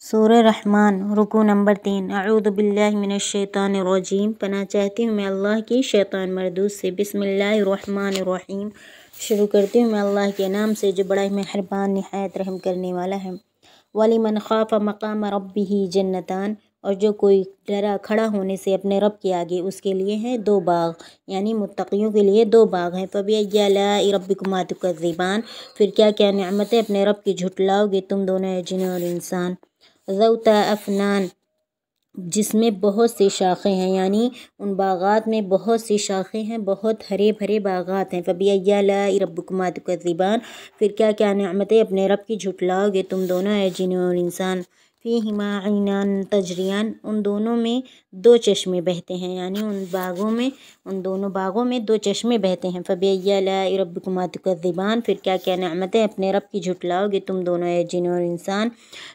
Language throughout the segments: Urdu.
سورہ رحمان رکوع نمبر 3 اعوذ باللہ من الشیطان الرجیم پناہ چاہتی ہوں میں اللہ کی شیطان مردود سے۔ بسم اللہ الرحمن الرحیم شروع کرتی ہوں میں اللہ کے نام سے جو بڑا مہربان نہایت رحم کرنے والا ہے۔ وَلِمَنْ خَافَ مَقَامَ رَبِّهِ جَنَّتَانِ اور جو کوئی ڈرا کھڑا ہونے سے اپنے رب کے آگے اس کے لیے ہیں دو باغ، یعنی متقیوں کے لیے دو باغ ہیں۔ فَبِأَيِّ آلَاءِ رَبِّكُمَا تُكَذِّبَانِ پھر کیا کیا نعمتیں اپنے رب کی جھٹلاؤ گے تم دونوں جن اور انسان۔ ذَوْتَا أَفْنَانٍ جس میں بہت سی شاخیں ہیں، یعنی ان باغات میں بہت سی شاخیں ہیں، بہت ہرے بھرے باغات ہیں۔ فَبِأَيِّ آلَاءِ رَبِّكُمَا تُكَذِّبَانِ پھر کیا کیا نعمتیں اپنے رب کی جھٹلاؤ گے تم دونوں جن اور انسان۔ فِيهِمَا عَيْنَانِ تَجْرِيَانِ ان دونوں میں دو چشمے بہتے ہیں، یعنی ان دونوں باغوں میں دو چشمے بہتے ہیں۔ فَبِأَيِّ آلَاءِ رَبِّكُمَا تُكَذِّبَانِ پھر کیا کیا نعمتیں اپنے رب کی جھٹلاؤ گے تم دونوں جن اور انسان۔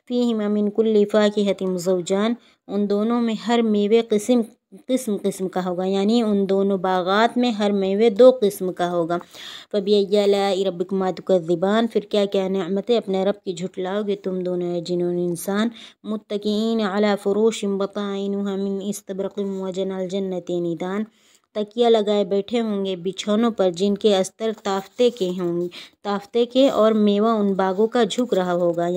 فِيهِمَا مِن كُلِّ فَاكِهَةٍ زَوْجَانِ ان دونوں میں ہر میوے قسم قسم کا ہوگا، یعنی ان دونوں باغات میں ہر میوے دو قسم کا ہوگا۔ فَبِأَيِّ آلَاءِ رَبِّكُمَا تُكَذِّبَانِ پھر کیا کیا نعمتیں اپنے رب کی جھٹلاؤ گے تم دونوں جن اور انسان۔ مُتَّكِئِينَ عَلَى فُرُوشٍ بَطَائِنُهَا مِنْ إِسْتَبْرَقٍ وَجَنَى الْجَنَّتَيْنِ دَانٍ تکیہ لگائے بیٹھے ہوں گے بچھونوں پر جن کے استر تافتے کے اور میوہ ان باغوں کا جھک رہا ہوگا،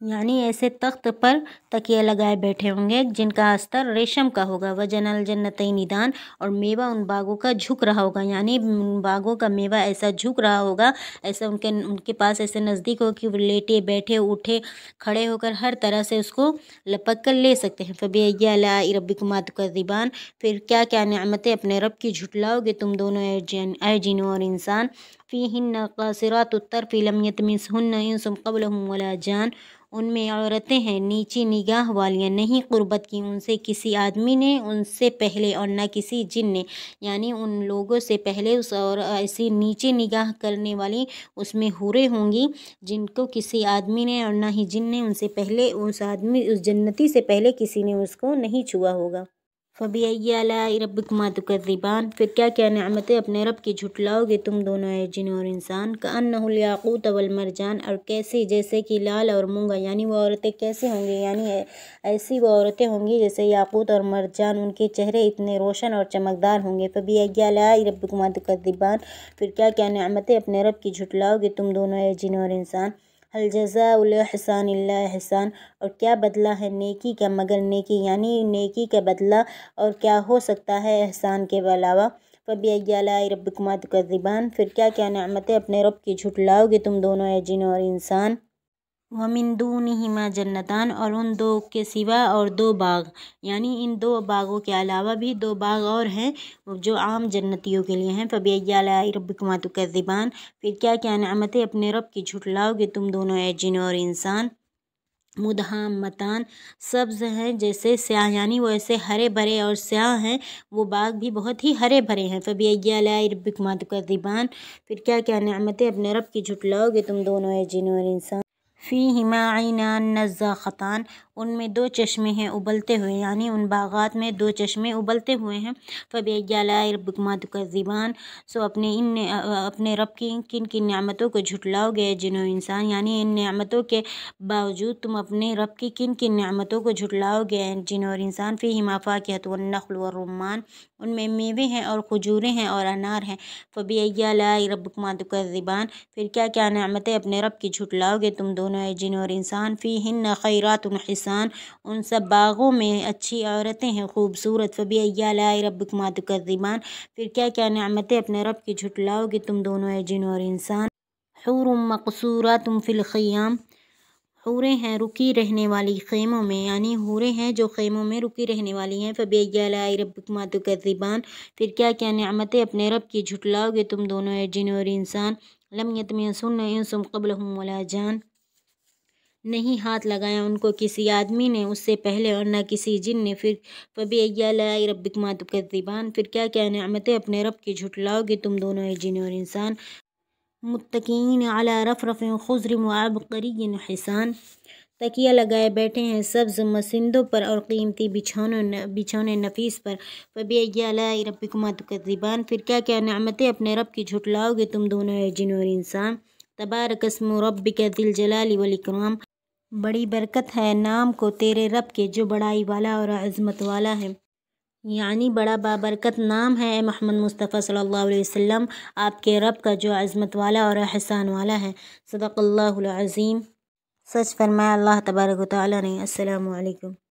یعنی ایسے تخت پر تکیہ لگائے بیٹھے ہوں گے جن کا استر ریشم کا ہوگا۔ وَجَنَى الْجَنَّتَيْنِ دَانٍ اور میوہ ان باغوں کا جھک رہا ہوگا، یعنی ان باغوں کا میوہ ایسا جھک رہا ہوگا، ایسا ان کے پاس ایسے نزدیک ہو کہ وہ لیٹے بیٹھے اٹھے کھڑے ہو کر ہر طرح سے اس کو لپک کر لے سکتے ہیں۔ فَبِأَيِّ آلَاءِ رَبِّكُمَا تُكَذِّبَانِ پھر کیا کیا نعمتیں اپنے رب کی جھٹلاؤ گے تم دونوں اے جن اور انسان۔ فِيهِنَّ قَاصِرَاتُ الطَّرْفِ لَمْ يَطْمِثْهُنَّ إِنسٌ قَبْلَهُمْ وَلَا جَانٌ ان میں عورتیں ہیں نیچی نگاہ والیاں، نہیں قربت کی ان سے کسی آدمی نے ان سے پہلے اور نہ کسی جن نے، یعنی ان لوگوں سے پہلے اور ایسی نیچی نگاہ کرنے والی اس میں حوریں ہوں گی جن کو کسی آدمی نے اور نہ ہی جن نے ان سے پہلے اس جنتی سے پہلے کسی نے اس کو نہیں چھوا ہوگا۔ فَبِأَيِّ آلَاءِ رَبِّكُمَا تُكَذِّبَانِ پھر کیا کیا نعمتیں اپنے رب کی جھٹلاؤ گے تم دونوں جن اور انسان۔ كَأَنَّهُ الْيَاقُوتُ وَالْمَرْجَانُ اور کیسے جیسے کہ لال اور مونگا، یعنی وہ عورتیں کیسے ہوں گی، یعنی ایسی وہ عورتیں ہوں گی جیسے یاقوت اور مرجان، ان کے چہرے اتنے روشن اور چمکدار ہوں گے۔ فَبِأَيِّ آلَاءِ رَبِّكُمَا تُكَذِّبَانِ پھر کیا کیا نعمتیں اپنے رب کی جھٹلاؤ گے تم دونوں جن اور انسان۔ هَلْ جَزَاءُ الْإِحْسَانِ إِلَّا الْإِحْسَانُ اور کیا بدلہ ہے نیکی کا مگر نیکی، یعنی نیکی کا بدلہ اور کیا ہو سکتا ہے احسان کے علاوہ۔ فَبِأَيِّ آلَاءِ رَبِّكُمَا تُكَذِّبَانِ پھر کیا کیا نعمتیں اپنے رب کی جھٹلاؤ گے تم دونوں جن اور انسان۔ وَمِن دُونِهِمَا جَنَّتَانِ اور ان دو کے سوا اور دو باغ، یعنی ان دو باغوں کے علاوہ بھی دو باغ اور ہیں جو عام جنتیوں کے لیے ہیں۔ فَبِأَيِّ آلَاءِ رَبِّكُمَا تُكَذِّبَانِ پھر کیا کیا نعمتیں اپنے رب کی جھٹلاؤ گے تم دونوں جن اور انسان۔ مُدْحَامَّتَانِ سبز ہیں جیسے سیاہ، یعنی وہ ایسے ہرے بھرے اور سیاہ ہیں، وہ باغ بھی بہت ہی ہرے بھرے ہیں۔ فَبِأَيِّ آلَاءِ رَبِّكُمَا تُكَذِّبَانِ پھر کیا کیا نعمتیں اپنے رب کی جھٹلاؤ گے تم دونوں جن اور انسان۔ فِيهِمَا عَيْنَانِ نَضَّاخَتَانِ ان میں دو چشمے ہیں ابلتے ہوئے، یعنی ان باغات میں دو چشمے ابلتے ہوئے ہیں۔ فَبِأَيِّ آلَاءِ رَبِّكُمَا تُكَذِّبَانِ سو اپنے رب کی کن کن نعمتوں کو جھٹلاؤ گے جن اور انسان، یعنی ان نعمتوں کے باوجود تم اپنے رب کی کن کن نعمتوں کو جھٹلاؤ گے جن اور انسان۔ فِيهِمَا فَاكِهَةٌ وَالنَّخْلُ وَالرُّمَّانُ ان میں میوے ہیں اور کھجوریں ہیں اور انار ہیں۔ فَبِأَيِّ آلَاءِ رَبِّكُمَا تُكَذِّبَانِ پھر کیا کیا نعمتیں اپنے رب کی جھٹلاؤ گے تم دونوں جن اور انسان۔ فِيهِنَّ خَيْرَاتٌ حِسَانٌ ان سب باغوں میں اچھی عورتیں ہیں خوبصورت۔ فَبِأَيِّ آلَاءِ رَبِّكُمَا تُكَذِّبَانِ پھر کیا کیا نعمتیں اپنے رب کی جھٹلاؤ گے تم دونوں جن اور انسان۔ حُورٌ مَقْصُورَاتٌ فِي الْخِيَامِ حوریں ہیں رکی رہنے والی خیموں میں، یعنی حوریں ہیں جو خیموں میں رکی رہنے والی ہیں۔ فَبِأَيِّ آلَاءِ رَبِّكُمَا تُكَذِّبَانِ پھر کیا کیا نعمتیں اپنے رب کی جھٹلاؤ گے تم دونوں جن اور انسان۔ لَمْ يَطْمِثْهُنَّ إِنسٌ قَبْلَهُمْ وَلَا جَانٌ نہیں ہاتھ لگایا ان کو کسی آدمی نے اس سے پہلے اور نہ کسی جن نے۔ پھر فَبِأَيِّ آلَاءِ رَبِّكُمَا تُكَذِّبَانِ پھر کیا کیا نعمتیں اپنے رب کی جھٹلاؤ گے تم دونوں جن اور انسان۔ مُتَّكِئِينَ عَلَى رَفْرَفٍ خُضْرٍ وَعَبْقَرِيٍّ حِسَانٍ تکیہ لگائے بیٹھے ہیں سبز مسندوں پر اور قیمتی بچھونے نفیس پر۔ فَبِأَيِّ آلَاءِ رَبِّكُمَا تُكَذِّبَانِ پھر کیا کیا نعمتیں اپنے رب کی جھٹلاؤ گے تم دونوں جن اور انسان۔ تبارک اسم ربک ذی الجلال والإکرام بڑی برکت ہے نام کو تیرے رب کے جو بڑائی والا اور عظمت والا ہے، یعنی بڑا بابرکت نام ہے اے محمد مصطفیٰ صلی اللہ علیہ وسلم آپ کے رب کا جو عظمت والا اور احسان والا ہے۔ صدق اللہ العظیم۔ سچ فرمایا اللہ تبارک و تعالیٰ نے۔ السلام علیکم۔